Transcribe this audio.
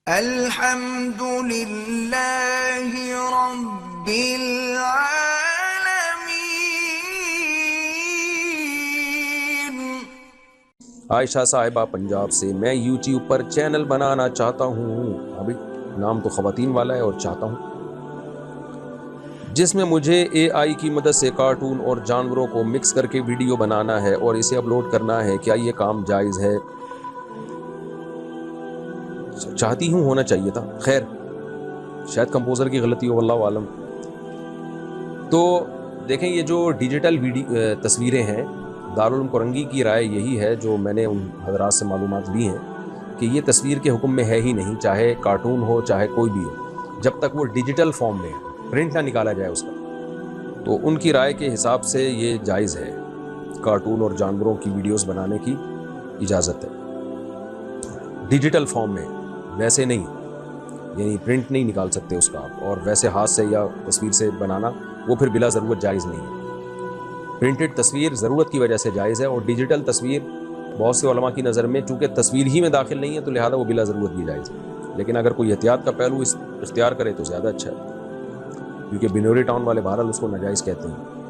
الحمدللہ رب العالمین۔ عائشہ صاحبہ پنجاب سے، میں یوٹیوب پر چینل بنانا چاہتا ہوں، ابھی نام تو خواتین والا ہے، اور چاہتا ہوں جس میں مجھے اے آئی کی مدد سے کارٹون اور جانوروں کو مکس کر کے ویڈیو بنانا ہے اور اسے اپلوڈ کرنا ہے، کیا یہ کام جائز ہے؟ چاہتی ہوں، ہونا چاہیے تھا، خیر شاید کمپوزر کی غلطی ہو، واللہ عالم۔ تو دیکھیں، یہ جو ڈیجیٹل تصویریں ہیں، دارالعلوم کرنگی کی رائے یہی ہے، جو میں نے ان حضرات سے معلومات لی ہیں، کہ یہ تصویر کے حکم میں ہے ہی نہیں، چاہے کارٹون ہو چاہے کوئی بھی ہو، جب تک وہ ڈیجیٹل فارم میں ہے، پرنٹ نہ نکالا جائے اس کا۔ تو ان کی رائے کے حساب سے یہ جائز ہے، کارٹون اور جانوروں کی ویڈیوز بنانے کی اجازت ہے ڈیجیٹل فارم میں، ویسے نہیں، یعنی پرنٹ نہیں نکال سکتے اس کا آپ، اور ویسے ہاتھ سے یا تصویر سے بنانا وہ پھر بلا ضرورت جائز نہیں ہے۔ پرنٹڈ تصویر ضرورت کی وجہ سے جائز ہے، اور ڈیجیٹل تصویر بہت سے علماء کی نظر میں چونکہ تصویر ہی میں داخل نہیں ہے تو لہٰذا وہ بلا ضرورت بھی جائز ہے، لیکن اگر کوئی احتیاط کا پہلو اختیار کرے تو زیادہ اچھا ہے، کیونکہ بنوری ٹاؤن والے بہرحال اس کو ناجائز کہتے ہیں۔